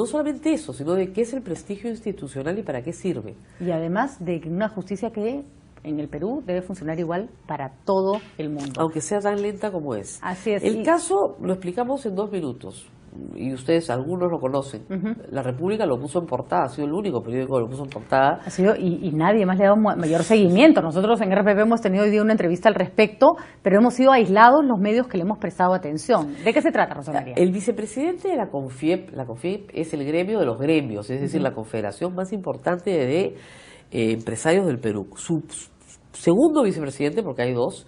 solamente eso, sino de qué es el prestigio institucional y para qué sirve. Y además de una justicia que en el Perú debe funcionar igual para todo el mundo. Aunque sea tan lenta como es. Así es. El caso lo explicamos en 2 minutos. Y ustedes, algunos lo conocen. La República lo puso en portada, ha sido el único periódico que lo puso en portada. Ha sido, y nadie más le ha dado mayor seguimiento. Nosotros en RPP hemos tenido hoy día una entrevista al respecto, pero hemos sido aislados los medios que le hemos prestado atención. ¿De qué se trata, Rosa María? El vicepresidente de la CONFIEP es el gremio de los gremios, es decir, la confederación más importante de empresarios del Perú. Su segundo vicepresidente, porque hay 2,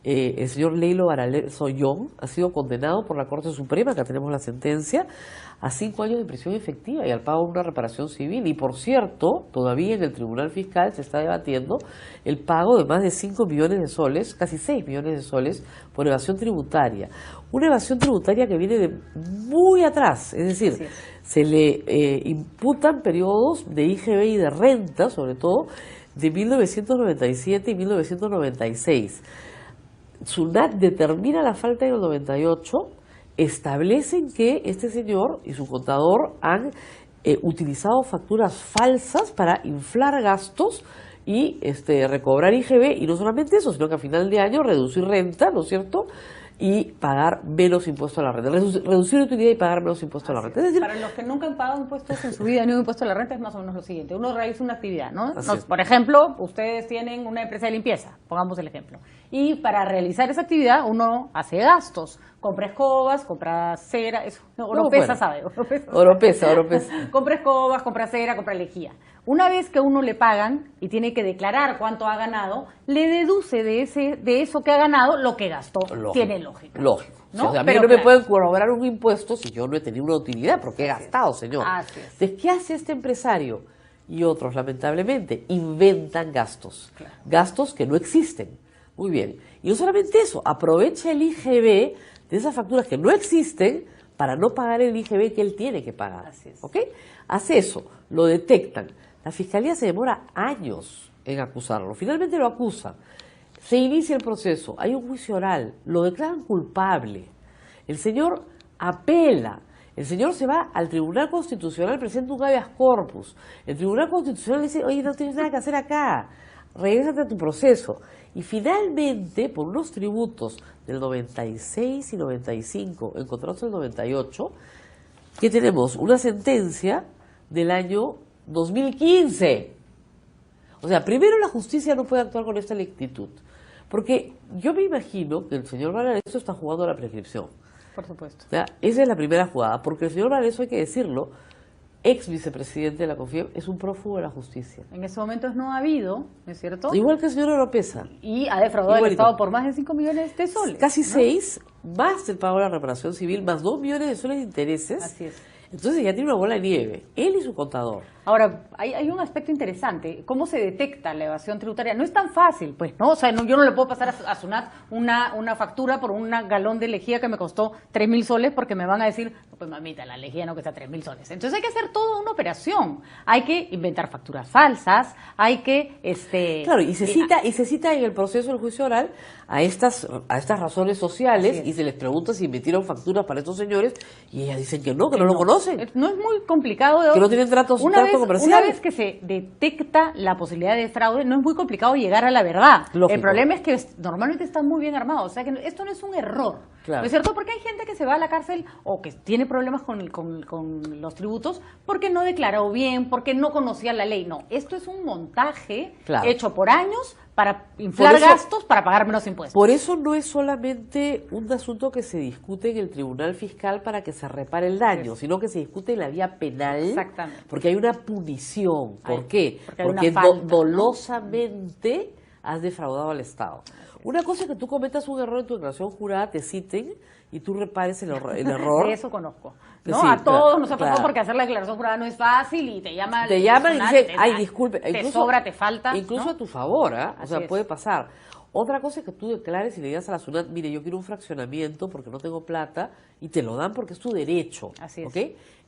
el señor Leilo Baraleso Young, ha sido condenado por la Corte Suprema, acá tenemos la sentencia, a 5 años de prisión efectiva y al pago de una reparación civil. Y por cierto, todavía en el Tribunal Fiscal se está debatiendo el pago de más de 5 millones de soles, casi 6 millones de soles, por evasión tributaria. Una evasión tributaria que viene de muy atrás, es decir, se le imputan periodos de IGB y de renta, sobre todo, de 1997 y 1996. SUNAT determina la falta en el 98, establecen que este señor y su contador han utilizado facturas falsas para inflar gastos y recobrar IGB, y no solamente eso, sino que a final de año reducir renta, ¿no es cierto?, y pagar menos impuesto a la renta, reducir utilidad y pagar menos impuesto a la renta. Es decir, para los que nunca han pagado impuestos en su vida ni un impuesto a la renta es más o menos lo siguiente: uno realiza una actividad, ¿no? Por ejemplo, ustedes tienen una empresa de limpieza, pongamos el ejemplo, y para realizar esa actividad uno hace gastos, compra escobas, compra cera, Oropesa sabe. Oropesa. Compra escobas, compra cera, compra lejía. Una vez que uno le pagan y tiene que declarar cuánto ha ganado, le deduce de eso que ha ganado lo que gastó. Tiene lógica. Lógico. ¿No? O sea, a mí no me pueden cobrar un impuesto si yo no he tenido una utilidad, porque he gastado, señor. Así es. Entonces, ¿qué hace este empresario? Y otros, lamentablemente, inventan gastos. Claro. Gastos que no existen. Muy bien. Y no solamente eso, aprovecha el IGB de esas facturas que no existen para no pagar el IGB que él tiene que pagar. Así es. ¿Ok? Hace eso, lo detectan. La Fiscalía se demora años en acusarlo. Finalmente lo acusan. Se inicia el proceso, hay un juicio oral, lo declaran culpable. El señor apela. El señor se va al Tribunal Constitucional, presenta un habeas corpus. El Tribunal Constitucional dice: oye, no tienes nada que hacer acá, regrésate a tu proceso. Y finalmente, por unos tributos del 96 y 95, encontrados en el 98, ¿qué tenemos? Una sentencia del año 2015. O sea, primero la justicia no puede actuar con esta lentitud, porque yo me imagino que el señor Valareso está jugando a la prescripción. Por supuesto. O sea, esa es la primera jugada, porque el señor Valareso, hay que decirlo, ex vicepresidente de la CONFIEP, es un prófugo de la justicia. En ese momento no ha habido, ¿no es cierto? Igual que el señor Oropesa. Y ha defraudado al Estado por más de 5 millones de soles. Casi 6, más el pago de la reparación civil, más 2 millones de soles de intereses. Así es. Entonces ya tiene una bola de nieve, él y su contador. Ahora, hay un aspecto interesante: ¿cómo se detecta la evasión tributaria? No es tan fácil, pues, ¿no? O sea, yo no le puedo pasar a SUNAT una factura por un galón de lejía que me costó 3.000 soles, porque me van a decir: no, pues mamita, la lejía no cuesta 3.000 soles. Entonces hay que hacer toda una operación. Hay que inventar facturas falsas, hay que... Claro, y se cita en el proceso del juicio oral a estas razones sociales, y se les pregunta si metieron facturas para estos señores, y ellas dicen que no lo conocen. No es muy complicado. Que no tienen trato comercial. Una vez que se detecta la posibilidad de fraude, no es muy complicado llegar a la verdad. Lógico. El problema es que normalmente están muy bien armados. O sea, que esto no es un error. Claro. ¿No es cierto? Porque hay gente que se va a la cárcel o que tiene problemas con los tributos porque no declaró bien, porque no conocía la ley. No, esto es un montaje hecho por años para inflar gastos, para pagar menos impuestos. Por eso no es solamente un asunto que se discute en el Tribunal Fiscal para que se repare el daño, sino que se discute en la vía penal. Exactamente. Porque hay una punición. ¿Por qué? Porque dolosamente has defraudado al Estado. Una cosa es que tú cometas un error en tu declaración jurada, te citen y tú repares el error. De eso conozco. ¿No? Sí, a todos nos ha pasado, porque hacer la declaración jurada no es fácil y te llaman y dicen: ay, disculpe. Te sobra, te falta. Incluso, ¿no?, a tu favor, ¿eh? O sea, puede pasar. Otra cosa es que tú declares y le digas a la SUNAT: mire, yo quiero un fraccionamiento porque no tengo plata, y te lo dan porque es tu derecho. Así es. ¿Ok?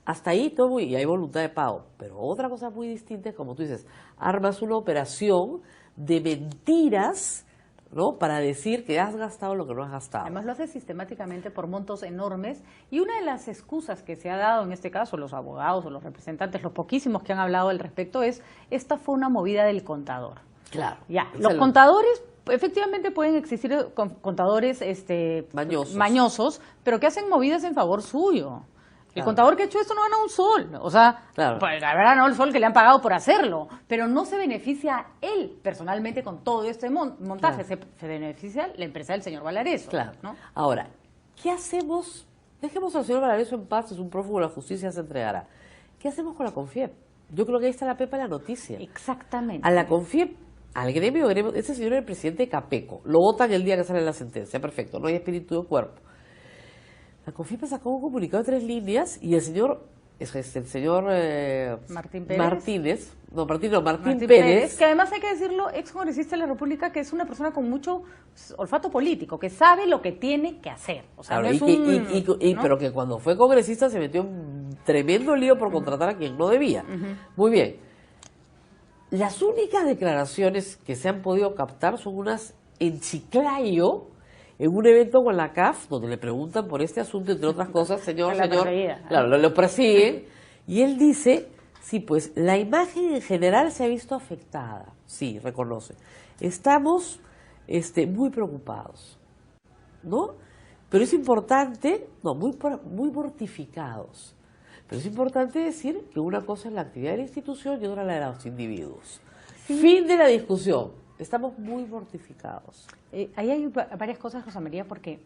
Hasta ahí todo y hay voluntad de pago. Pero otra cosa muy distinta es, como tú dices, armas una operación de mentiras ¿no? Para decir que has gastado lo que no has gastado. Además lo hace sistemáticamente por montos enormes y una de las excusas que se ha dado en este caso los abogados o los representantes, los poquísimos que han hablado al respecto, es esta fue una movida del contador. Claro. Ya, los contadores efectivamente pueden existir contadores mañosos, pero que hacen movidas en favor suyo. El contador que ha hecho esto no gana un sol, o sea, pues la verdad no el sol que le han pagado por hacerlo, pero no se beneficia él personalmente con todo este montaje, se beneficia la empresa del señor Valareso. Claro. ¿No? Ahora, ¿qué hacemos? Dejemos al señor Valareso en paz, es un prófugo de la justicia, se entregará. ¿Qué hacemos con la CONFIEP? Yo creo que ahí está la pepa de la noticia. Exactamente. A la CONFIEP, al gremio, ese señor era el presidente de Capeco, lo votan el día que sale la sentencia, perfecto, no hay espíritu de cuerpo. La CONFIEP sacó un comunicado de 3 líneas y el señor Martín Pérez. Martín Pérez, que además hay que decirlo, ex congresista de la República, que es una persona con mucho olfato político, que sabe lo que tiene que hacer. O sea, claro, ¿no? Pero que cuando fue congresista se metió en un tremendo lío por contratar a quien no debía. Muy bien. Las únicas declaraciones que se han podido captar son unas en Chiclayo, en un evento con la CAF, donde le preguntan por este asunto, entre otras cosas, señor, claro, lo persiguen, y él dice, sí, pues la imagen en general se ha visto afectada, sí, reconoce. Estamos muy preocupados, ¿no? Pero es importante, muy mortificados, pero es importante decir que una cosa es la actividad de la institución y otra la de los individuos. Sí. Fin de la discusión. Estamos muy mortificados. Ahí hay varias cosas, Rosa María, porque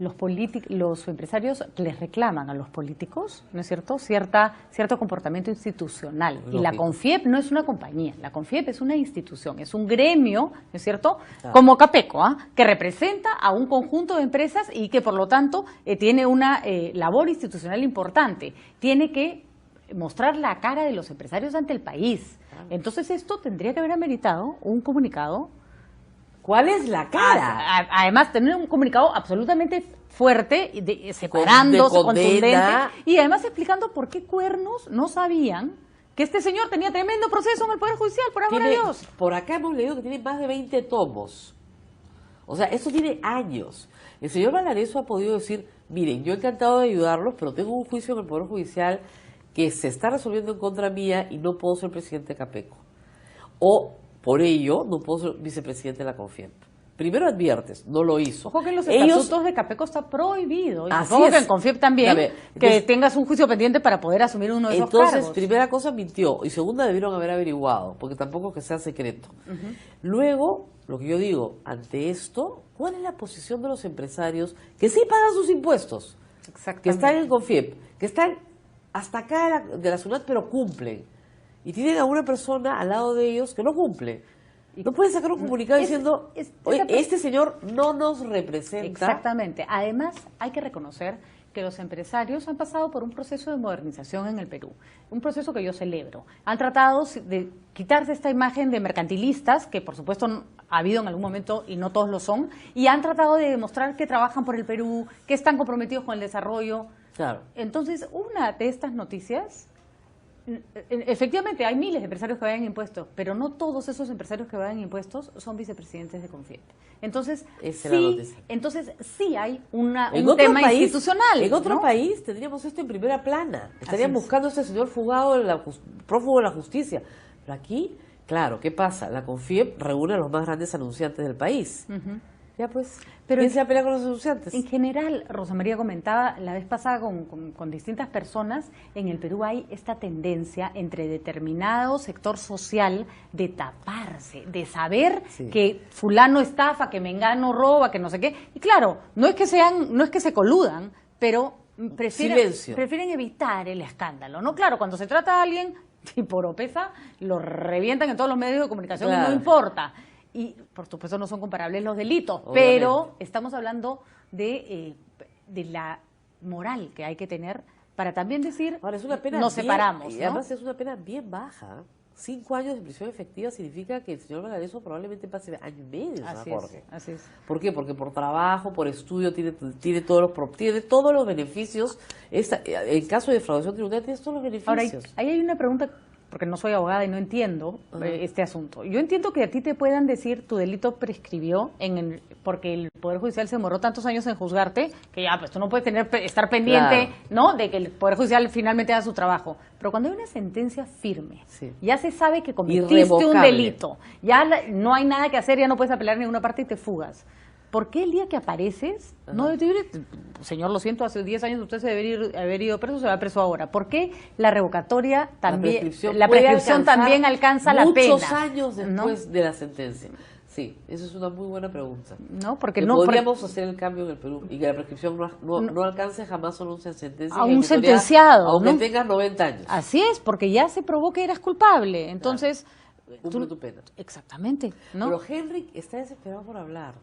los empresarios les reclaman a los políticos, ¿no es cierto?, cierto comportamiento institucional. Lógico. Y la CONFIEP no es una compañía, la CONFIEP es una institución, es un gremio, ¿no es cierto?, como Capeco, que representa a un conjunto de empresas y que, por lo tanto, tiene una labor institucional importante. Tiene que mostrar la cara de los empresarios ante el país. Entonces esto tendría que haber ameritado un comunicado. ¿Cuál es la cara? Además, tener un comunicado absolutamente fuerte, separándose, contundente, y además explicando por qué Cuernos no sabían que este señor tenía tremendo proceso en el Poder Judicial, por amor a Dios. Por acá hemos leído que tiene más de 20 tomos. O sea, esto tiene años. El señor Valareso ha podido decir, miren, yo he encantado de ayudarlos, pero tengo un juicio en el Poder Judicial que se está resolviendo en contra mía y no puedo ser presidente de Capeco. O, por ello, no puedo ser vicepresidente de la CONFIEP. Primero adviertes, no lo hizo. Ojo que en los estatutos de Capeco está prohibido. Y supongo que en CONFIEP también, que tengas un juicio pendiente para poder asumir uno de esos cargos. Entonces, primera cosa, mintió. Y segunda, debieron haber averiguado, porque tampoco que sea secreto. Luego, lo que yo digo, ante esto, ¿cuál es la posición de los empresarios que sí pagan sus impuestos? Que están en CONFIEP, que están hasta acá de la SUNAT, pero cumplen. Y tienen a una persona al lado de ellos que no cumple. No pueden sacar un comunicado diciendo, oye, este señor no nos representa. Exactamente. Además, hay que reconocer que los empresarios han pasado por un proceso de modernización en el Perú, un proceso que yo celebro. Han tratado de quitarse esta imagen de mercantilistas, que por supuesto ha habido en algún momento y no todos lo son, y han tratado de demostrar que trabajan por el Perú, que están comprometidos con el desarrollo. Claro. Entonces, una de estas noticias, efectivamente hay miles de empresarios que pagan impuestos, pero no todos esos empresarios que pagan impuestos son vicepresidentes de CONFIEP. Entonces, sí hay un tema institucional. En otro país tendríamos esto en primera plana. Estarían buscando a este señor fugado, prófugo de la justicia. Pero aquí, claro, ¿qué pasa? La CONFIEP reúne a los más grandes anunciantes del país. Ya pues, pero ¿quién se va a pelear con los anunciantes? En general, Rosa María comentaba la vez pasada con distintas personas, en el Perú hay esta tendencia entre determinado sector social de taparse, de saber que fulano estafa, que mengano roba, que no sé qué. Y claro, no es que se coludan, pero prefieren evitar el escándalo, ¿no? Claro, cuando se trata de alguien tipo Oropesa, lo revientan en todos los medios de comunicación y no importa. Y, por supuesto, no son comparables los delitos, pero estamos hablando de la moral que hay que tener para también decir, ahora, es una pena nos separamos. Y además es una pena bien baja. 5 años de prisión efectiva significa que el señor Valareso probablemente pase año y medio. Así es. ¿Por qué? Porque por trabajo, por estudio, tiene todos los beneficios. En caso de defraudación tributaria, tiene todos los beneficios. Ahora, ahí hay una pregunta porque no soy abogada y no entiendo este asunto. Yo entiendo que a ti te puedan decir tu delito prescribió porque el Poder Judicial se demoró tantos años en juzgarte que ya, pues tú no puedes estar pendiente, ¿no?, de que el Poder Judicial finalmente haga su trabajo. Pero cuando hay una sentencia firme, ya se sabe que cometiste un delito, ya no hay nada que hacer, ya no puedes apelar en ninguna parte y te fugas. ¿Por qué el día que apareces, no, señor, lo siento, hace 10 años usted se debe haber ido preso, se va preso ahora? ¿Por qué la revocatoria también, la prescripción también alcanza la pena? Muchos años después de la sentencia. Sí, esa es una muy buena pregunta. No, porque podríamos hacer el cambio en el Perú y que la prescripción no alcance jamás solo una sentencia. A un sentenciado. Aunque tengas 90 años. Así es, porque ya se probó que eras culpable. Entonces... Cumple tu pena. Exactamente, ¿no? Pero Henry está desesperado por hablar.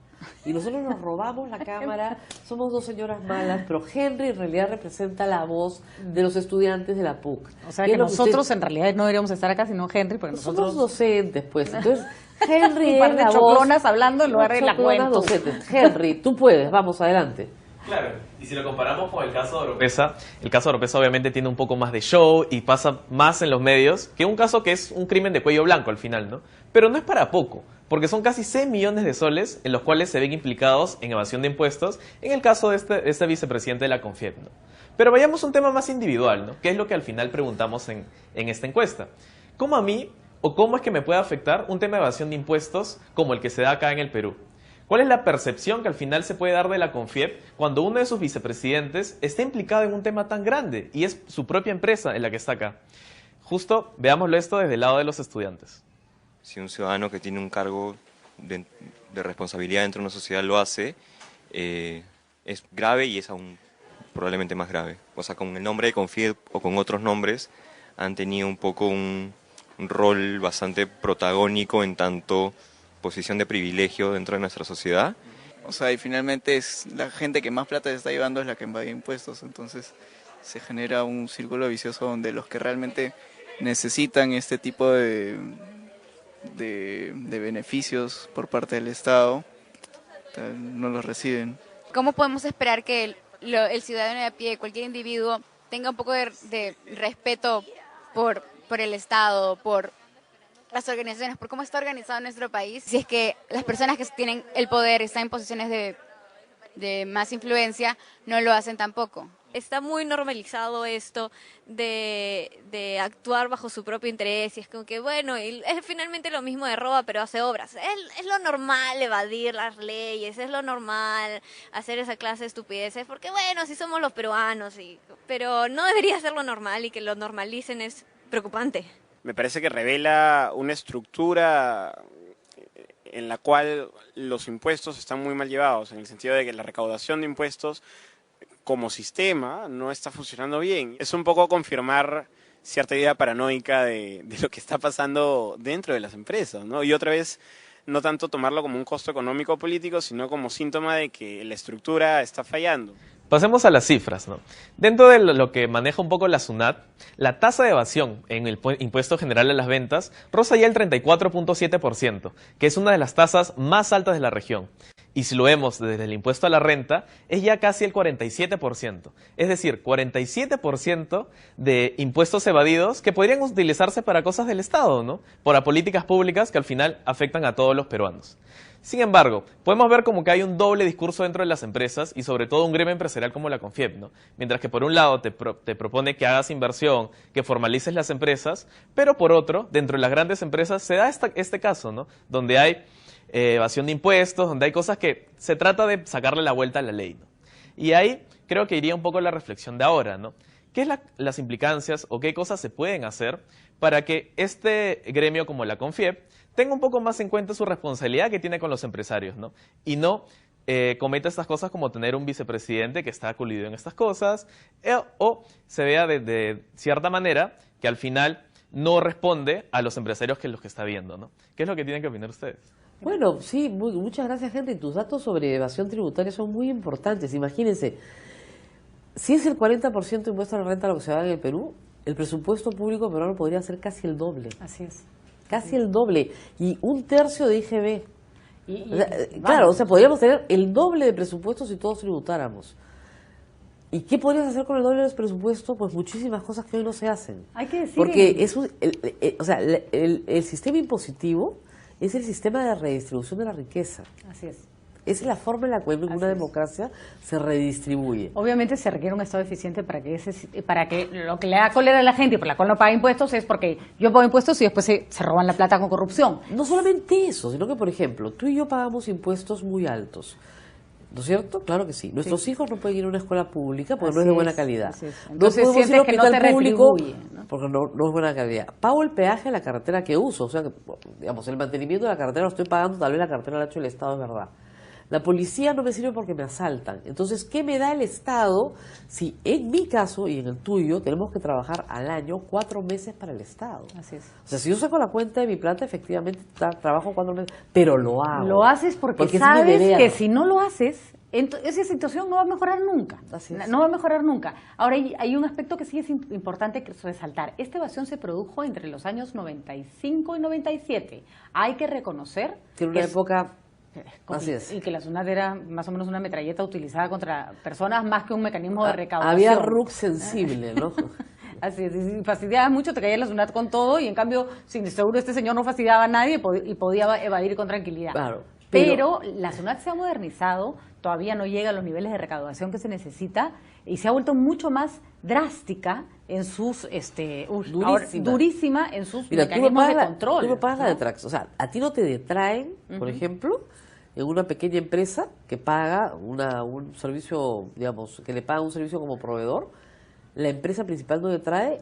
Y nosotros nos robamos la cámara, somos dos señoras malas, pero Henry en realidad representa la voz de los estudiantes de la PUC. O sea que nosotros en realidad no deberíamos estar acá, sino Henry, porque nosotros... Somos docentes, pues. Entonces, Henry un par de choclonas hablando en lugar de la juventud. Henry, tú puedes, vamos, adelante. Claro, y si lo comparamos con el caso de Oropesa, el caso de Oropesa obviamente tiene un poco más de show y pasa más en los medios que un caso que es un crimen de cuello blanco al final, ¿no? Pero no es para poco, porque son casi 6 millones de soles en los cuales se ven implicados en evasión de impuestos en el caso de este vicepresidente de la CONFIEP, ¿no? Pero vayamos a un tema más individual, ¿no? Que es lo que al final preguntamos en esta encuesta. ¿Cómo a mí o cómo es que me puede afectar un tema de evasión de impuestos como el que se da acá en el Perú? ¿Cuál es la percepción que al final se puede dar de la CONFIEP cuando uno de sus vicepresidentes está implicado en un tema tan grande y es su propia empresa en la que está acá? Justo veámoslo esto desde el lado de los estudiantes. Si un ciudadano que tiene un cargo de responsabilidad dentro de una sociedad lo hace, es grave y es aún probablemente más grave. O sea, con el nombre de CONFIEP o con otros nombres han tenido un poco un rol bastante protagónico en tanto posición de privilegio dentro de nuestra sociedad. O sea, y finalmente es la gente que más plata se está llevando es la que evade impuestos, entonces se genera un círculo vicioso donde los que realmente necesitan este tipo de beneficios por parte del Estado no los reciben. ¿Cómo podemos esperar que el ciudadano de a pie, cualquier individuo, tenga un poco de respeto por el Estado, por las organizaciones, por cómo está organizado nuestro país, si es que las personas que tienen el poder, están en posiciones de más influencia, no lo hacen tampoco? Está muy normalizado esto de actuar bajo su propio interés y es como que, bueno, es finalmente lo mismo de roba, pero hace obras. Es lo normal evadir las leyes, es lo normal hacer esa clase de estupideces, porque bueno, si somos los peruanos, pero no debería ser lo normal y que lo normalicen es preocupante. Me parece que revela una estructura en la cual los impuestos están muy mal llevados, en el sentido de que la recaudación de impuestos como sistema no está funcionando bien. Es un poco confirmar cierta idea paranoica de lo que está pasando dentro de las empresas, ¿no? Y otra vez, no tanto tomarlo como un costo económico o político, sino como síntoma de que la estructura está fallando. Pasemos a las cifras, ¿no? Dentro de lo que maneja un poco la SUNAT, la tasa de evasión en el impuesto general a las ventas roza ya el 34.7%, que es una de las tasas más altas de la región. Y si lo vemos desde el impuesto a la renta, es ya casi el 47%. Es decir, 47% de impuestos evadidos que podrían utilizarse para cosas del Estado, ¿no? Para políticas públicas que al final afectan a todos los peruanos. Sin embargo, podemos ver como que hay un doble discurso dentro de las empresas y sobre todo un gremio empresarial como la CONFIEP, ¿no? Mientras que por un lado te propone que hagas inversión, que formalices las empresas, pero por otro, dentro de las grandes empresas se da este caso, ¿no? Donde hay evasión de impuestos, donde hay cosas que se trata de sacarle la vuelta a la ley, ¿no? Y ahí creo que iría un poco la reflexión de ahora, ¿no? ¿Qué es las implicancias o qué cosas se pueden hacer para que este gremio como la CONFIEP tenga un poco más en cuenta su responsabilidad que tiene con los empresarios, ¿no? Y no cometa estas cosas como tener un vicepresidente que está coludido en estas cosas o se vea de cierta manera que al final no responde a los empresarios que es los que está viendo, ¿no? ¿Qué es lo que tienen que opinar ustedes? Bueno, sí, muchas gracias, Henry. Tus datos sobre evasión tributaria son muy importantes. Imagínense, si es el 40% de impuesto a la renta lo que se da en el Perú, el presupuesto público peruano podría ser casi el doble. Así es. Casi el doble. Y 1/3 de IGB. Claro, o sea, podríamos tener el doble de presupuesto si todos tributáramos. ¿Y qué podrías hacer con el doble del presupuesto? Pues muchísimas cosas que hoy no se hacen. Hay que decir porque es o sea, el sistema impositivo es el sistema de redistribución de la riqueza. Así es. Esa es la forma en la cual una democracia se redistribuye. Obviamente se requiere un Estado eficiente para que lo que le da cólera a la gente y por la cual no paga impuestos es porque yo pago impuestos y después se roban la plata con corrupción. No solamente eso, sino que, por ejemplo, tú y yo pagamos impuestos muy altos. ¿No es cierto? Claro que sí. Nuestros hijos no pueden ir a una escuela pública porque no es de buena calidad. Entonces no podemos ir sientes a que no hospital te público retribuye, ¿no? porque no es buena calidad. Pago el peaje de la carretera que uso. O sea, que, digamos, el mantenimiento de la carretera lo estoy pagando, tal vez la carretera la ha hecho el Estado, es verdad. La policía no me sirve porque me asaltan. Entonces, ¿qué me da el Estado si en mi caso y en el tuyo tenemos que trabajar al año 4 meses para el Estado? Así es. O sea, si yo saco la cuenta de mi plata, efectivamente trabajo 4 meses, pero lo hago. Lo haces porque es mi sabes deber. que si no lo haces, esa situación no va a mejorar nunca. Así es. No va a mejorar nunca. Ahora, hay un aspecto que sí es importante resaltar. Esta evasión se produjo entre los años 95 y 97. Hay que reconocer que en una época... Así es. Y que la SUNAT era más o menos una metralleta utilizada contra personas más que un mecanismo de recaudación. Había RUC sensible, ¿no? Así es, y fastidiaba mucho, te caía la SUNAT con todo, y en cambio, sin seguro este señor no fastidiaba a nadie y podía evadir con tranquilidad. Claro. Pero la SUNAT se ha modernizado, todavía no llega a los niveles de recaudación que se necesita, y se ha vuelto mucho más drástica en sus durísima en sus mecanismos de control. Tú no pagas la ¿no? detracción. O sea, a ti no te detraen, por ejemplo, en una pequeña empresa que paga un servicio, digamos, que le paga un servicio como proveedor, la empresa principal no detrae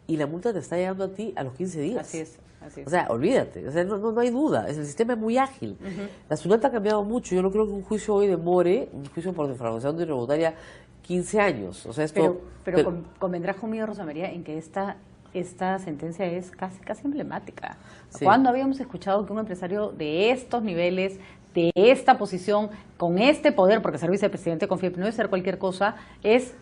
y la multa te está llegando a ti a los 15 días. Así es. Así es. O sea, olvídate, o sea, no hay duda, el sistema es muy ágil. La SUNAT ha cambiado mucho, yo no creo que un juicio hoy demore, un juicio por defraudación tributaria, 15 años. O sea, esto, pero convendrás conmigo, Rosa María, en que esta sentencia es casi emblemática. Sí. ¿Cuándo habíamos escuchado que un empresario de estos niveles, de esta posición, con este poder, porque ser vicepresidente con FIEP no es ser cualquier cosa, es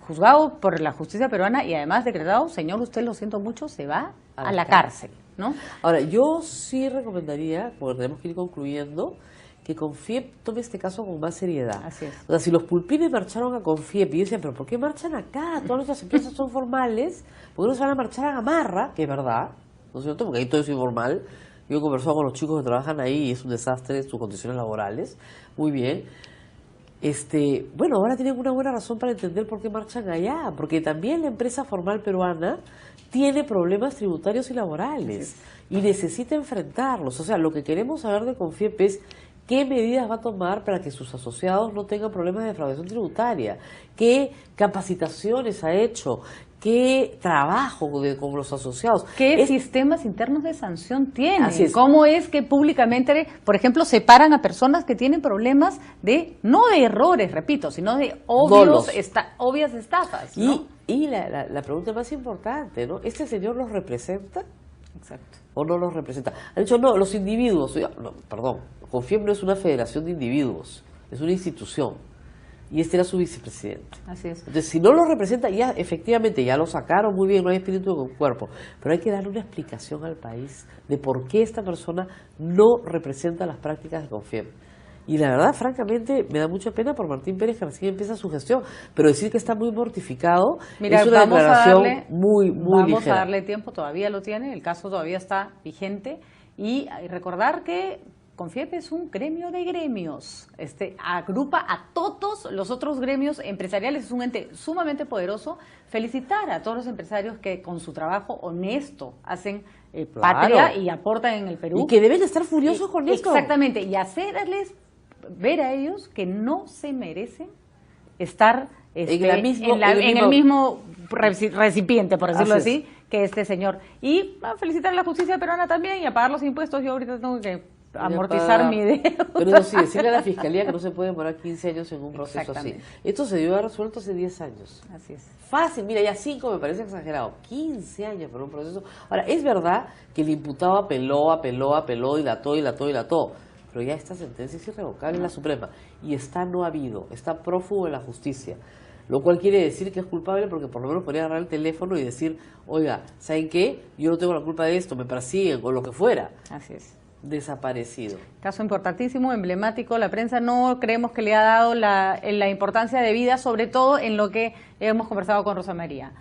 juzgado por la justicia peruana y además decretado, señor, usted lo siento mucho, se va a la cárcel, ¿no? Ahora, yo sí recomendaría, porque tenemos que ir concluyendo, que Confiep tome este caso con más seriedad. Así es. O sea, si los pulpines marcharon a Confiep y yo decía, pero ¿por qué marchan acá? Todas nuestras empresas son formales, ¿por qué no se van a marchar a Gamarra? Que es verdad, ¿no es cierto? Porque ahí todo es informal. Yo he conversado con los chicos que trabajan ahí y es un desastre sus condiciones laborales. Muy bien. Bueno, ahora tienen una buena razón para entender por qué marchan allá, porque también la empresa formal peruana tiene problemas tributarios y laborales y necesita enfrentarlos. O sea, lo que queremos saber de Confiep es qué medidas va a tomar para que sus asociados no tengan problemas de defraudación tributaria, qué capacitaciones ha hecho, qué trabajo con los asociados. ¿Qué sistemas internos de sanción tienen? Así es. ¿Cómo es que públicamente, por ejemplo, separan a personas que tienen problemas no de errores, repito, sino de obvias estafas? ¿No? Y la pregunta más importante, ¿no? ¿Este señor los representa? Exacto. ¿O no los representa? Han dicho, no, los individuos. No, perdón, Confiep no es una federación de individuos, es una institución. Y este era su vicepresidente. Así es. Entonces, si no lo representa, ya efectivamente, ya lo sacaron muy bien, no hay espíritu con cuerpo. Pero hay que darle una explicación al país de por qué esta persona no representa las prácticas de Confiep. Y la verdad, francamente, me da mucha pena por Martín Pérez, que recién empieza su gestión. Pero decir que está muy mortificado es una declaración muy ligera. Vamos a darle tiempo, todavía lo tiene, el caso todavía está vigente. Y recordar que Confiep es un gremio de gremios, agrupa a todos los otros gremios empresariales, es un ente sumamente poderoso. Felicitar a todos los empresarios que con su trabajo honesto hacen patria y aportan en el Perú. Y que deben estar furiosos con esto. Exactamente, y hacerles ver a ellos que no se merecen estar en el mismo recipiente, por decirlo así, que este señor. Y felicitar a la justicia peruana también y a pagar los impuestos. Yo ahorita tengo que amortizar mi deuda. Pero eso sí, decirle a la Fiscalía que no se puede demorar 15 años en un proceso así. Esto se debió haber resuelto hace 10 años. Así es. Fácil, mira, ya 5 me parece exagerado. 15 años por un proceso. Ahora, es verdad que el imputado apeló, dilató. Pero ya esta sentencia es irrevocable en la Suprema. Y no ha habido, está prófugo en la justicia. Lo cual quiere decir que es culpable porque por lo menos podría agarrar el teléfono y decir, oiga, ¿saben qué? Yo no tengo la culpa de esto, me persiguen o lo que fuera. Así es. desaparecido. Caso importantísimo, emblemático. La prensa no creemos que le ha dado la importancia debida, sobre todo en lo que hemos conversado con Rosa María,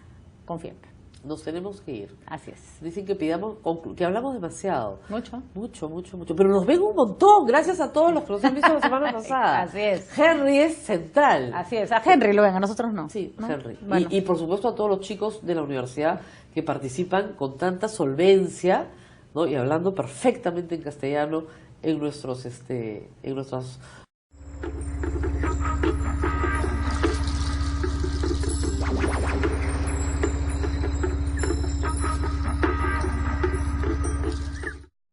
con FIEP. Nos tenemos que ir. Así es. Dicen que pidamos, que hablamos demasiado. Mucho. Mucho. Pero nos ven un montón, gracias a todos los que nos han visto la semana pasada. Así es. Henry es central. Así es. A Henry lo ven, a nosotros no. Sí, ¿no? Henry. Bueno. Y por supuesto a todos los chicos de la universidad que participan con tanta solvencia, ¿no? Y hablando perfectamente en castellano en nuestros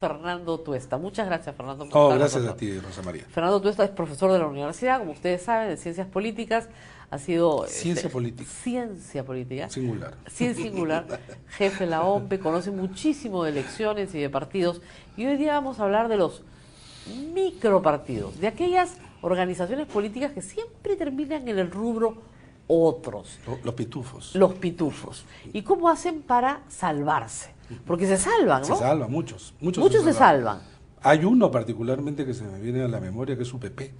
Fernando Tuesta. Muchas gracias, Fernando. Por estar Gracias con a ti, Rosa María. Fernando Tuesta es profesor de la universidad, como ustedes saben, de ciencias políticas. Ha sido... Ciencia política. Ciencia política. Singular. Sí, singular. Jefe de la OMPE, conoce muchísimo de elecciones y de partidos. Y hoy día vamos a hablar de los micropartidos, de aquellas organizaciones políticas que siempre terminan en el rubro otros. Los pitufos. Los pitufos. ¿Y cómo hacen para salvarse? Porque se salvan, ¿no? Se salvan, muchos. Muchos se salvan. Hay uno particularmente que se me viene a la memoria, que es UPP.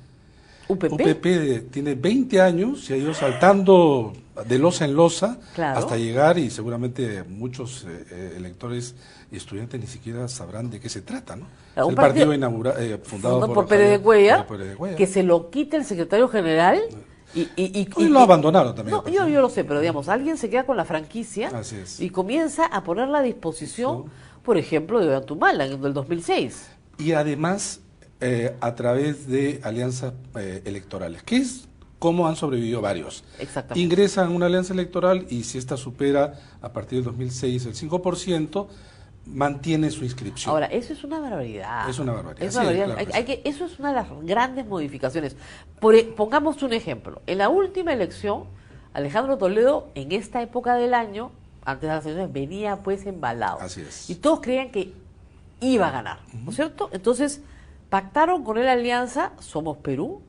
¿UPP? UPP tiene 20 años y ha ido saltando de losa en losa, claro, hasta llegar, y seguramente muchos electores y estudiantes ni siquiera sabrán de qué se trata, ¿no? Un el partido fundado por Pérez de Cuellar, Pérez de Cuellar, que se lo quita el secretario general. Y lo abandonaron también. No, yo lo sé, pero digamos, alguien se queda con la franquicia. Así es. Y comienza a ponerla a disposición, por ejemplo, de Ollantaytamala en el 2006. Y además a través de alianzas electorales, que es como han sobrevivido varios. Exactamente. Ingresan a una alianza electoral y si esta supera a partir del 2006 el 5%, mantiene su inscripción. Ahora, eso es una barbaridad. Es una barbaridad. Es una barbaridad. Claro, eso es una de las grandes modificaciones. Pongamos un ejemplo. En la última elección, Alejandro Toledo, en esta época del año, antes de las elecciones, venía pues embalado. Así es. Y todos creían que iba a ganar, ¿no es cierto? Entonces, pactaron con él alianza Somos Perú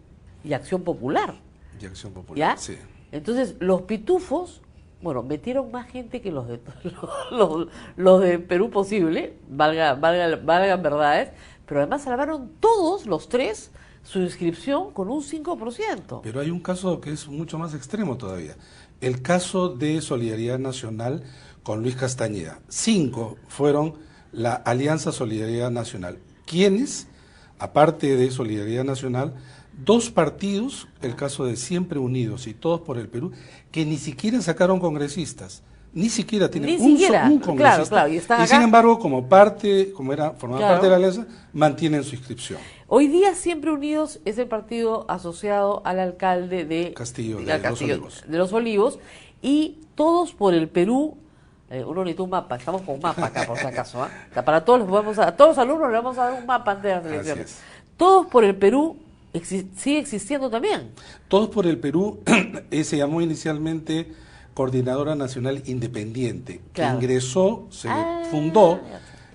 y Acción Popular. Y Acción Popular, ¿Ya? sí. Entonces, los pitufos, bueno, metieron más gente que los de Perú posible, valgan verdades, pero además salvaron todos los tres su inscripción con un 5%. Pero hay un caso que es mucho más extremo todavía. El caso de Solidaridad Nacional con Luis Castañeda. 5 fueron la Alianza Solidaridad Nacional. ¿Quiénes? Aparte de Solidaridad Nacional, 2 partidos, el caso de Siempre Unidos y Todos por el Perú, que ni siquiera sacaron congresistas, ni siquiera tienen un congresista. Claro, y sin embargo, formaba parte de la alianza, mantienen su inscripción. Hoy día Siempre Unidos es el partido asociado al alcalde de Castillo, de Los Olivos, y Todos por el Perú. Uno necesita un mapa, estamos con un mapa acá por si acaso. Para todos a todos los alumnos les vamos a dar un mapa antes de las elecciones. Todos por el Perú sigue existiendo también. Todos por el Perú se llamó inicialmente Coordinadora Nacional Independiente, claro, que fundó,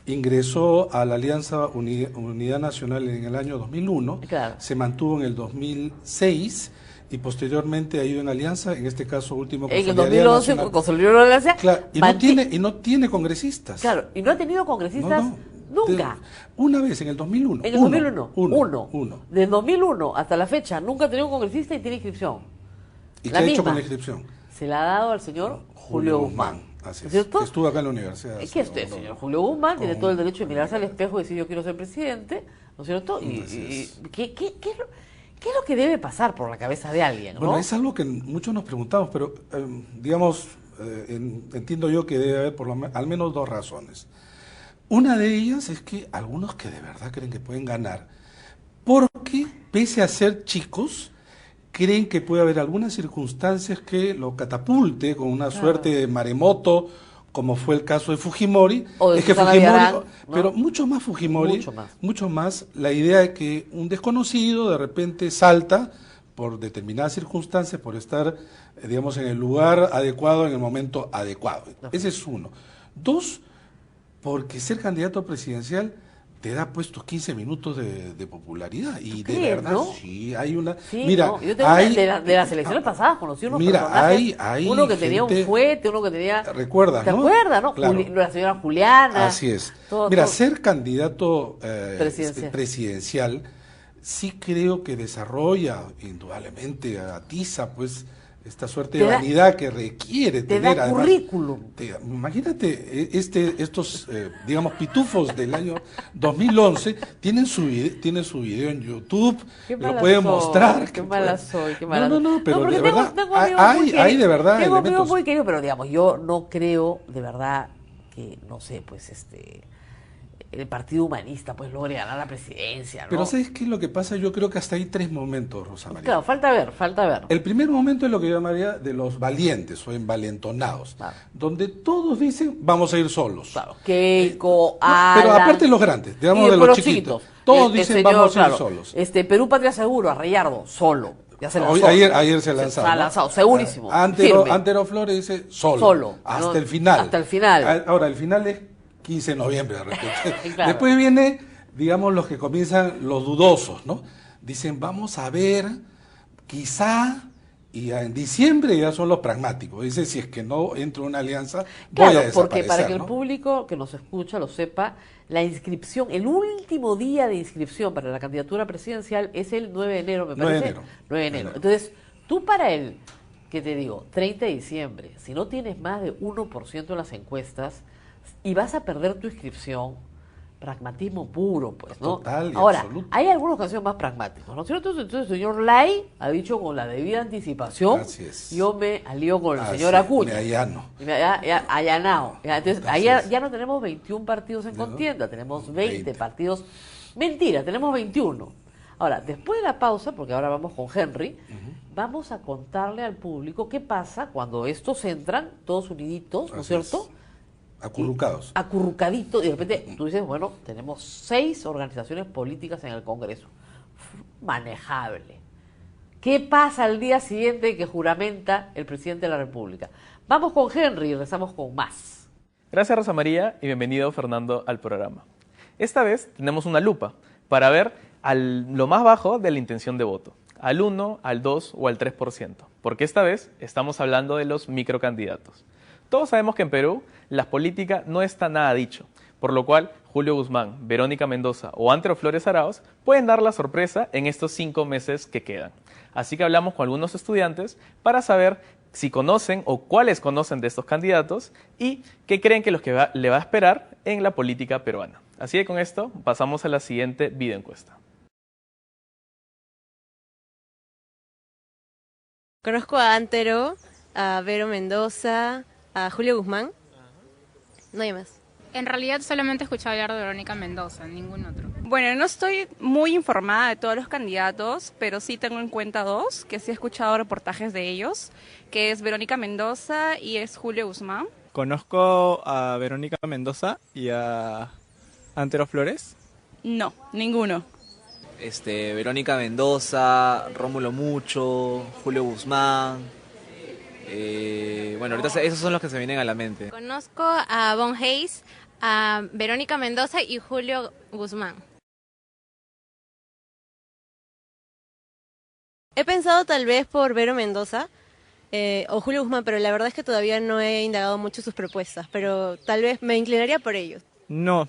ingresó a la Alianza Unidad Nacional en el año 2001, claro, se mantuvo en el 2006 y posteriormente ha ido en alianza, en este caso último con en el 2011 consolidó la alianza. Claro, y no tiene congresistas. Claro, y no ha tenido congresistas nunca. Una vez, en el 2001. En el 2001. Uno. Del 2001 hasta la fecha nunca ha tenido un congresista y tiene inscripción. ¿Y qué ha hecho con la inscripción? Se la ha dado al señor Julio Guzmán. Así es. ¿Cierto? Estuvo acá en la universidad. Es que el señor Julio Guzmán tiene todo el derecho de mirarse al espejo y decir yo quiero ser presidente, ¿no es cierto? ¿Qué es lo que debe pasar por la cabeza de alguien? ¿no? Bueno, es algo que muchos nos preguntamos, pero entiendo yo que debe haber al menos 2 razones. Una de ellas es que algunos que de verdad creen que pueden ganar, porque pese a ser chicos, creen que puede haber algunas circunstancias que lo catapulte con una suerte de maremoto, como fue el caso de Fujimori. O de Fujimori, pero mucho más Fujimori, mucho más la idea de que un desconocido de repente salta por determinadas circunstancias, por estar, digamos, en el lugar adecuado, en el momento adecuado. Ese es uno. 2, porque ser candidato presidencial te da pues tus 15 minutos de popularidad. Y de crees, verdad, no? sí, hay una... Sí, mira, no, yo tengo hay, de las elecciones pasadas conocí unos mira, personajes, hay uno que tenía un gente- fuete, uno que tenía... ¿Recuerdas, ¿Te no? acuerdas, no? Claro. La señora Juliana. Así es. todo- Mira, todo. ser candidato Presidencial. sí creo que desarrolla, indudablemente, atiza pues esta suerte Te de da- vanidad que requiere te tener. da además, currículum. imagínate, estos, digamos, pitufos del año 2011 tienen su video en YouTube, Qué lo mala pueden soy, mostrar. Qué que mala pueden- soy, qué mala No, pero porque de tengo- verdad, tengo amigos muy hay queridos, de verdad tengo amigos elementos. muy queridos, pero digamos, yo no creo de verdad que, no sé, pues el Partido Humanista pues logre ganar la presidencia, ¿no? Pero ¿sabes qué es lo que pasa? Yo creo que hasta hay tres momentos, Rosa María. Claro, falta ver. El primer momento es lo que yo llamaría de los valientes o envalentonados, Claro. donde todos dicen vamos a ir solos. Claro, Keiko, No, Alan... pero aparte los grandes, digamos y de los chiquitos, todos El dicen señor, vamos a ir claro, solos. Perú Patria Seguro, Arrellardo, solo. Ya se lanzó. Ayer se lanzó. Se ha ¿no? lanzado, segurísimo. Antero firme. Flores dice solo. Solo, Hasta ¿no? el final. Hasta el final. Ahora, el final es 15 de noviembre, de repente. Claro. Después viene, digamos, los que comienzan los dudosos, ¿no? Dicen, vamos a ver, quizá, y en diciembre ya son los pragmáticos. Dice, si es que no entro en una alianza, voy a Claro, desaparecer, porque para que el ¿no? público que nos escucha lo sepa, la inscripción, el último día de inscripción para la candidatura presidencial es el 9 de enero, me 9 de parece. enero. 9 de enero. Entonces, tú para el, ¿qué te digo? 30 de diciembre, si no tienes más de 1% en las encuestas y vas a perder tu inscripción, pragmatismo puro, pues, ¿no? Total y Ahora, absoluto. hay algunos que han sido más pragmáticos, ¿no es cierto? Entonces el señor Lai ha dicho con la debida anticipación, Así es. yo me alío con el Así, señor Acuña. me allano. Ya, allanado. Entonces, Así ahí es. ya no tenemos 21 partidos en No, contienda, tenemos 20 20. partidos. Mentira, tenemos 21. Ahora, después de la pausa, porque ahora vamos con Henry, vamos a contarle al público qué pasa cuando estos entran todos uniditos, ¿no es Así es. cierto? Acurrucados. Acurrucaditos, y de repente tú dices, bueno, tenemos 6 organizaciones políticas en el Congreso. Manejable. ¿Qué pasa al día siguiente que juramenta el presidente de la República? Vamos con Henry y regresamos con más. Gracias Rosa María y bienvenido Fernando al programa. Esta vez tenemos una lupa para ver lo más bajo de la intención de voto, al 1, al 2 o al 3%, porque esta vez estamos hablando de los microcandidatos. Todos sabemos que en Perú la política no está nada dicho, por lo cual Julio Guzmán, Verónica Mendoza o Antero Flores Arauz pueden dar la sorpresa en estos 5 meses que quedan. Así que hablamos con algunos estudiantes para saber si conocen o cuáles conocen de estos candidatos y qué creen que le va a esperar en la política peruana. Así que con esto pasamos a la siguiente videoencuesta. Conozco a Antero, a Vero Mendoza, a Julio Guzmán. No hay más. En realidad solamente he escuchado hablar de Verónica Mendoza, ningún otro. Bueno, no estoy muy informada de todos los candidatos, pero sí tengo en cuenta 2, que sí he escuchado reportajes de ellos, que es Verónica Mendoza y es Julio Guzmán. Conozco a Verónica Mendoza y a Antero Flores. No, ninguno. Verónica Mendoza, Rómulo Mucho, Julio Guzmán. Bueno, ahorita esos son los que se vienen a la mente. Conozco a Von Hayes, a Verónica Mendoza y Julio Guzmán. He pensado tal vez por Vero Mendoza o Julio Guzmán, pero la verdad es que todavía no he indagado mucho sus propuestas, pero tal vez me inclinaría por ellos. No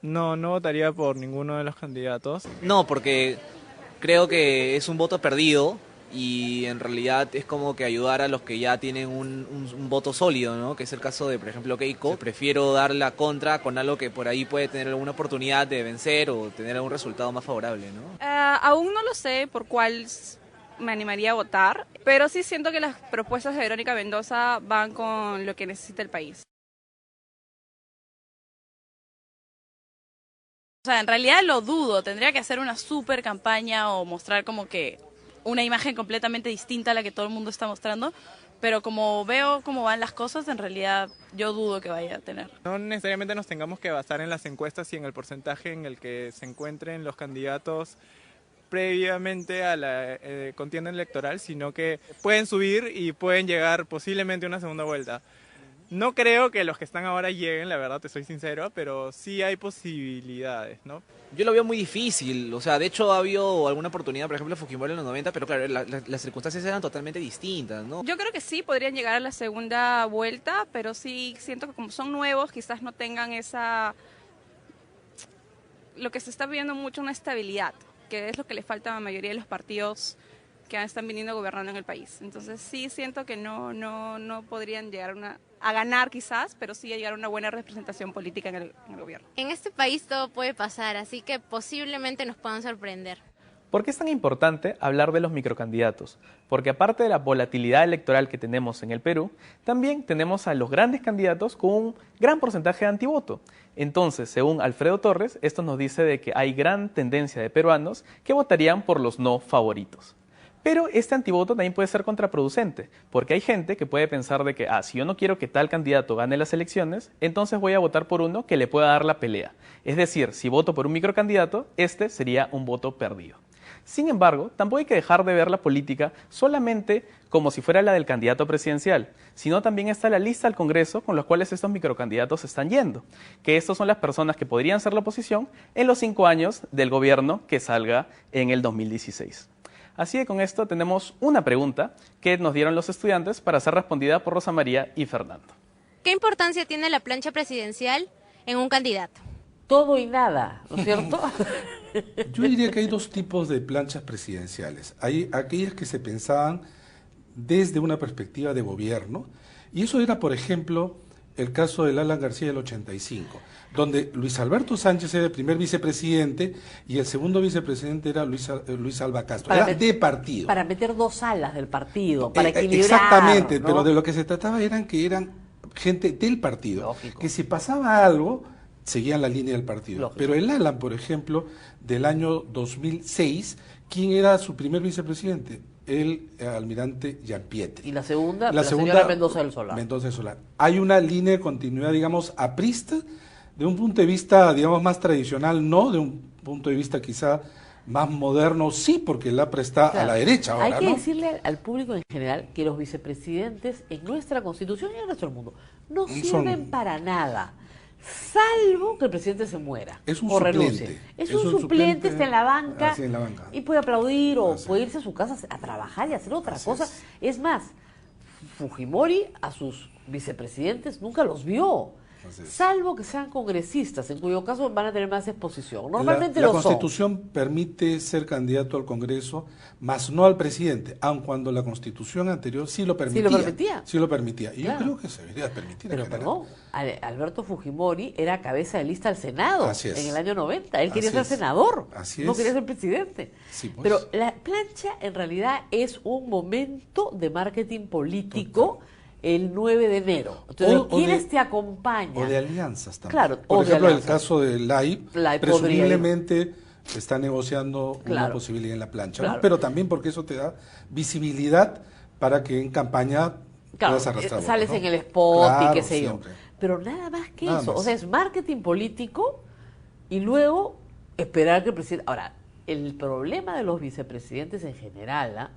votaría por ninguno de los candidatos. No, porque creo que es un voto perdido y en realidad es como que ayudar a los que ya tienen un voto sólido, ¿no? Que es el caso de, por ejemplo, Keiko. Prefiero dar la contra con algo que por ahí puede tener alguna oportunidad de vencer o tener algún resultado más favorable, ¿no? Aún no lo sé por cuál me animaría a votar, pero sí siento que las propuestas de Verónica Mendoza van con lo que necesita el país. O sea, en realidad lo dudo, tendría que hacer una super campaña o mostrar como que una imagen completamente distinta a la que todo el mundo está mostrando, pero como veo cómo van las cosas, en realidad yo dudo que vaya a tener. No necesariamente nos tengamos que basar en las encuestas y en el porcentaje en el que se encuentren los candidatos previamente a la contienda electoral, sino que pueden subir y pueden llegar posiblemente a una segunda vuelta. No creo que los que están ahora lleguen, la verdad, te soy sincero, pero sí hay posibilidades, ¿no? Yo lo veo muy difícil, o sea, de hecho ha habido alguna oportunidad, por ejemplo, Fujimori en los 90, pero claro, las circunstancias eran totalmente distintas, ¿no? Yo creo que sí podrían llegar a la segunda vuelta, pero sí siento que como son nuevos, quizás no tengan esa... Lo que se está viendo mucho, una estabilidad, que es lo que le falta a la mayoría de los partidos que están viniendo gobernando en el país. Entonces sí siento que no podrían llegar a ganar quizás, pero sí a llegar a una buena representación política en el gobierno. En este país todo puede pasar, así que posiblemente nos puedan sorprender. ¿Por qué es tan importante hablar de los microcandidatos? Porque aparte de la volatilidad electoral que tenemos en el Perú, también tenemos a los grandes candidatos con un gran porcentaje de antivoto. Entonces, según Alfredo Torres, esto nos dice de que hay gran tendencia de peruanos que votarían por los no favoritos. Pero este antivoto también puede ser contraproducente, porque hay gente que puede pensar de que, si yo no quiero que tal candidato gane las elecciones, entonces voy a votar por uno que le pueda dar la pelea. Es decir, si voto por un microcandidato, este sería un voto perdido. Sin embargo, tampoco hay que dejar de ver la política solamente como si fuera la del candidato presidencial, sino también está la lista al Congreso con los cuales estos microcandidatos están yendo, que estos son las personas que podrían ser la oposición en los 5 años del gobierno que salga en el 2016. Así que con esto tenemos una pregunta que nos dieron los estudiantes para ser respondida por Rosa María y Fernando. ¿Qué importancia tiene la plancha presidencial en un candidato? Todo y nada, ¿no es cierto? Yo diría que hay dos tipos de planchas presidenciales. Hay aquellas que se pensaban desde una perspectiva de gobierno, y eso era, por ejemplo, el caso del Alan García del 85, donde Luis Alberto Sánchez era el primer vicepresidente y el segundo vicepresidente era Luis Alba Castro. Era de partido. Para meter 2 alas del partido, para equilibrar. Exactamente, ¿no? pero de lo que se trataba eran gente del partido. Lógico. Que si pasaba algo, seguían la línea del partido. Lógico. Pero el Alan, por ejemplo, del año 2006, ¿quién era su primer vicepresidente? El almirante Gianpietri. Y la segunda señora Mendoza del Solar. Mendoza del Solar. Hay una línea de continuidad, digamos, aprista, de un punto de vista, digamos, más tradicional, no, de un punto de vista quizá más moderno, sí, porque el APRA está a la derecha ahora, Hay que ¿no? decirle al público en general que los vicepresidentes en nuestra Constitución y en el resto del mundo no sirven para nada, salvo que el presidente se muera Es un o suplente. renuncie. Es un suplente, está en la banca, así en la banca. y puede aplaudir o puede irse a su casa a trabajar y hacer otra cosa. Es más, Fujimori a sus vicepresidentes nunca los vio. Salvo que sean congresistas, en cuyo caso van a tener más exposición. Normalmente la lo son. Constitución permite ser candidato al Congreso, más no al presidente, aun cuando la Constitución anterior sí lo permitía. Sí lo permitía. Y Claro. yo creo que se debería permitir. Pero en general. perdón, Alberto Fujimori era cabeza de lista al Senado Así es. en el año 90. Él quería Así ser es. senador, Así no es. quería ser presidente. Sí, pues. Pero la plancha en realidad es un momento de marketing político el 9 de enero. Entonces, ¿quiénes te acompañan? O de alianzas también. Claro, Por o de ejemplo, el alianzas. caso de Lai, Lai presumiblemente está negociando una Claro. posibilidad en la plancha, ¿no? Claro. Pero también porque eso te da visibilidad para que en campaña Claro, puedas arrastrar sales votos, ¿no? en el spot y Claro, qué sé siempre. yo. Pero nada más que Nada eso. más. O sea, es marketing político y luego esperar que el presidente... Ahora, el problema de los vicepresidentes en general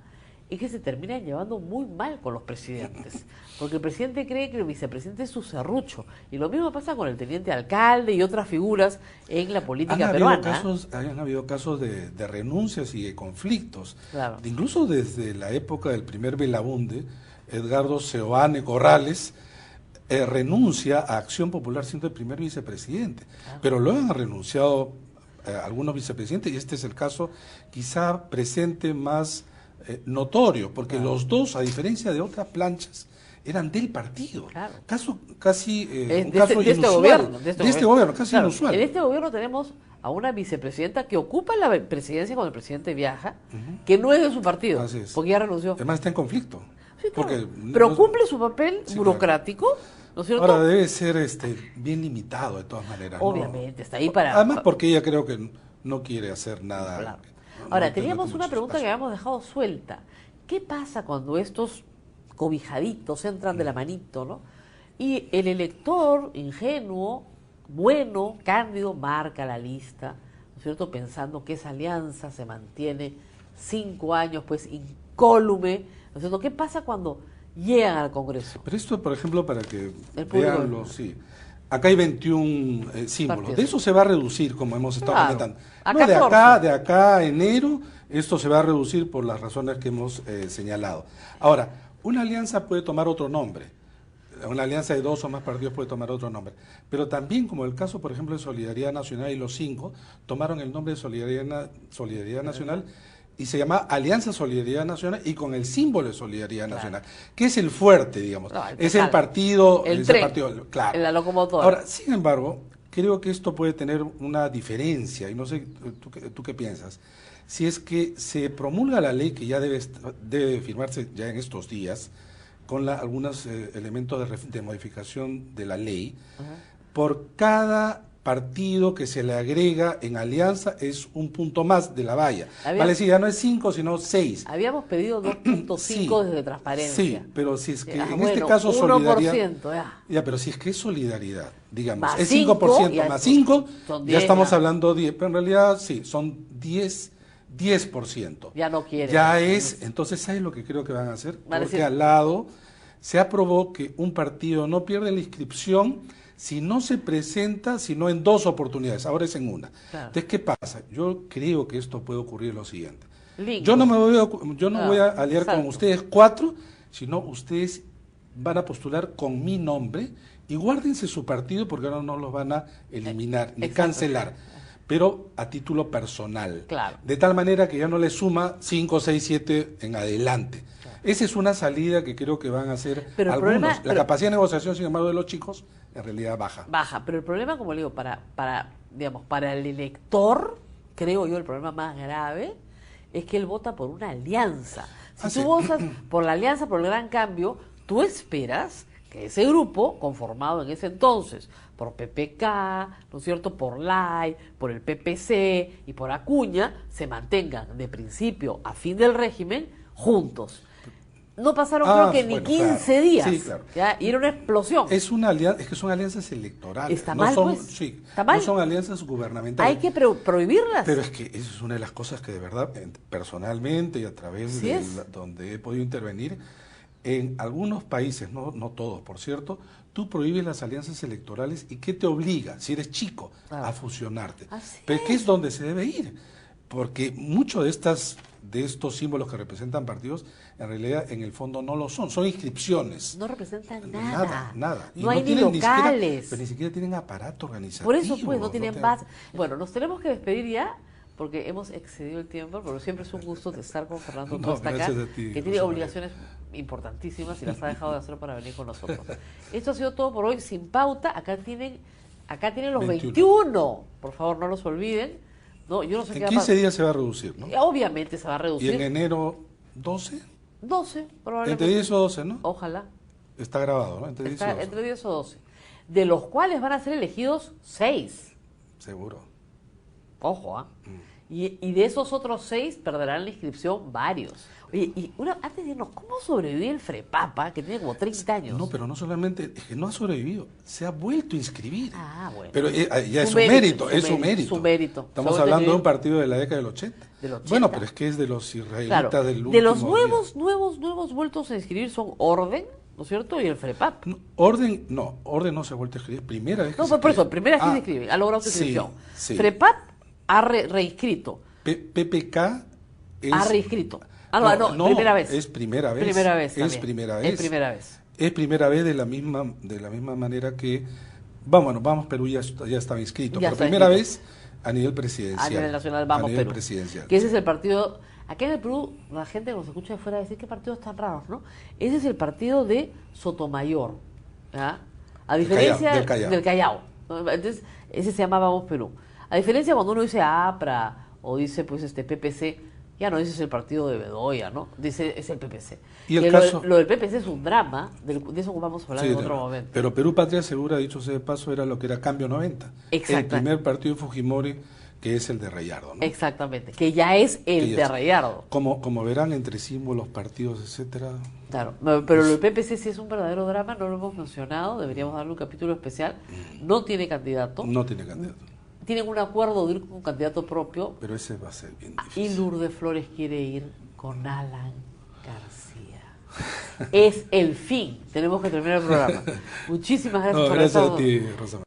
es que se terminan llevando muy mal con los presidentes. Porque el presidente cree que el vicepresidente es su serrucho. Y lo mismo pasa con el teniente alcalde y otras figuras en la política peruana. Han habido casos de renuncias y de conflictos. Claro. Incluso desde la época del primer Belaunde, Edgardo Seoane Corrales renuncia a Acción Popular siendo el primer vicepresidente. Pero luego han renunciado algunos vicepresidentes y este es el caso quizá presente más notorio, porque los dos, a diferencia de otras planchas, eran del partido. Claro. Casi un de caso este inusual. gobierno. De este gobierno, casi Claro, inusual. En este gobierno tenemos a una vicepresidenta que ocupa la presidencia cuando el presidente viaja, que no es de su partido, Así es. porque ya renunció. Además está en conflicto. Sí, claro. Porque Pero cumple su papel burocrático, ¿no es cierto? Ahora debe ser bien limitado de todas maneras. ¿no? Obviamente, está ahí para... Además porque ella creo que no quiere hacer nada. Claro. No Ahora, tener teníamos como una su pregunta que espacio. habíamos dejado suelta. ¿Qué pasa cuando estos cobijaditos entran de la manito, ¿no? Y el elector ingenuo, bueno, cándido, marca la lista, ¿no es cierto? Pensando que esa alianza se mantiene 5 años, pues, incólume, ¿no es cierto? ¿Qué pasa cuando llegan al Congreso. Pero esto, por ejemplo, para que El público vean los... Sí. Acá hay 21 símbolos. Partidos. De eso se va a reducir, como hemos estado Claro. comentando. A No, 14. de acá a enero, esto se va a reducir por las razones que hemos señalado. Ahora, una alianza puede tomar otro nombre. Una alianza de 2 o más partidos puede tomar otro nombre. Pero también, como el caso, por ejemplo, de Solidaridad Nacional y los 5, tomaron el nombre de Solidaridad Nacional y se llama Alianza Solidaridad Nacional y con el símbolo de Solidaridad Nacional, que es el fuerte, digamos. No, el es pesado. el partido, El es tren, partido, claro. la locomotora. Ahora, sin embargo, creo que esto puede tener una diferencia, y no sé, ¿tú qué piensas? Si es que se promulga la ley que ya debe firmarse ya en estos días, con algunos elementos de modificación de la ley, por cada partido que se le agrega en alianza es un punto más de la valla. Vale decir, ya no es 5, sino 6. Habíamos pedido 2.5 Sí, desde transparencia. Sí, pero si es que en bueno, este caso 1%, solidaridad... ya. Pero si es que es solidaridad, digamos, Más es 5, 5% ya más es- 5, son ya 10, estamos ya. hablando 10, pero en realidad sí, son 10%. Ya no quieren. Ya es, entonces, ¿sabes lo que creo que van a hacer? Van a Porque decir- al lado se aprobó que un partido no pierde la inscripción si no se presenta, sino en 2 oportunidades, ahora es en una. Claro. Entonces, ¿qué pasa? Yo creo que esto puede ocurrir lo siguiente. Link. Yo no voy a aliar exacto. con ustedes 4, sino ustedes van a postular con mi nombre y guárdense su partido porque ahora no los van a eliminar ni Exacto. cancelar, pero a título personal. Claro. De tal manera que ya no les suma 5, 6, 7 en adelante. Esa es una salida que creo que van a hacer Pero el algunos. problema- La pero- capacidad de negociación, sin embargo, de los chicos, en realidad baja. Baja, pero el problema, como le digo, digamos, para el elector, creo yo, el problema más grave es que él vota por una alianza. Si tú votas por la alianza, por el gran cambio, tú esperas que ese grupo, conformado en ese entonces por PPK, ¿no es cierto?, por LAI, por el PPC y por Acuña, se mantengan de principio a fin del régimen juntos. No pasaron creo que ni bueno, 15 claro. días, Sí, claro. ¿ya? Y era una explosión. Es una alianza, es que son alianzas electorales. Está no mal, son, pues. sí, Está mal. no son alianzas gubernamentales. Hay que prohibirlas. Pero es que eso es una de las cosas que de verdad, personalmente y a través Sí de es. donde he podido intervenir, en algunos países, no todos, por cierto, tú prohíbes las alianzas electorales y ¿qué te obliga, si eres chico, a fusionarte? Así Pero ¿qué es donde se debe ir? Porque muchos de estos símbolos que representan partidos, en realidad, en el fondo no lo son inscripciones. No representan nada. Nada. Y No hay ni tienen locales. pero ni siquiera tienen aparato organizativo. Por eso, pues, no tienen tienen- base. Bueno, nos tenemos que despedir ya, porque hemos excedido el tiempo, pero siempre es un gusto de estar con Fernando No, Tuesta acá, gracias a ti, que tiene Rosa María. obligaciones importantísimas y las ha dejado de hacer para venir con nosotros. Esto ha sido todo por hoy, sin pauta. Acá tienen los 21. Por favor, no los olviden. No, yo no sé En qué va a 15 pasar. días se va a reducir, ¿no? Obviamente se va a Y reducir. en enero 12, 12, probablemente. entre 10 o 12, ¿no? Ojalá. Está grabado, ¿no? Entre 10 y Está 12. entre 10 o 12. De los cuales van a ser elegidos 6. Seguro. Ojo, ¿ah? Y de esos otros 6 perderán la inscripción varios. Oye, y antes de irnos, ¿cómo sobrevivió el Frepapa, que tiene como 30 años? No, pero no solamente, es que no ha sobrevivido, se ha vuelto a inscribir. Ah, bueno. Pero ya es Su su mérito, mérito, es su su mérito, mérito. su mérito. Estamos Según hablando de un entendí. partido de la década del 80. Del 80. Bueno, pero es que es de los israelitas Claro, del último de los día. nuevos vueltos a inscribir son Orden, ¿no es cierto? Y el Frepap. Orden no se ha vuelto a escribir, primera vez que No, se por eso, escribe. primera vez que Ah, se inscribe, ha logrado su sí, inscripción. sí. Frepap ha reinscrito, PPK es... ha reinscrito. No, primera vez. Es primera vez. Primera vez Es también. primera Es vez. primera vez. Es primera vez de la misma manera que... Vamos Perú ya estaba inscrito. Ya Por está primera inscrito. vez a nivel presidencial. A nivel nacional, Vamos A nivel Perú. presidencial. Que ese es el partido. Acá en el Perú, la gente que nos escucha de fuera decir qué partidos tan raros, ¿no? Ese es el partido de Sotomayor, ¿ya? A Del diferencia Callao. del Callao. ¿no? Entonces, ese se llama Vamos Perú. A diferencia cuando uno dice APRA o dice pues PPC, ya no dice es el partido de Bedoya, ¿no? Dice es el PPC. Y el Que caso- lo del PPC es un drama, de eso vamos a hablar Sí, en otro momento. Pero Perú Patria Segura, dicho sea de paso, era lo que era Cambio 90. Exacto. El primer partido de Fujimori, que es el de Rayardo, ¿no? Exactamente, que ya es el Que ya de es- Rayardo. Como verán, entre símbolos, partidos, etcétera. Claro, pero el PPC sí es un verdadero drama, no lo hemos mencionado, deberíamos darle un capítulo especial. No tiene candidato, No tiene candidato. tienen un acuerdo de ir con un candidato propio Pero ese va a ser bien y difícil. Lourdes Flores quiere ir con Alan García. Es el fin. Tenemos que terminar el programa. Muchísimas gracias No, por gracias estar. a ti, Rosa.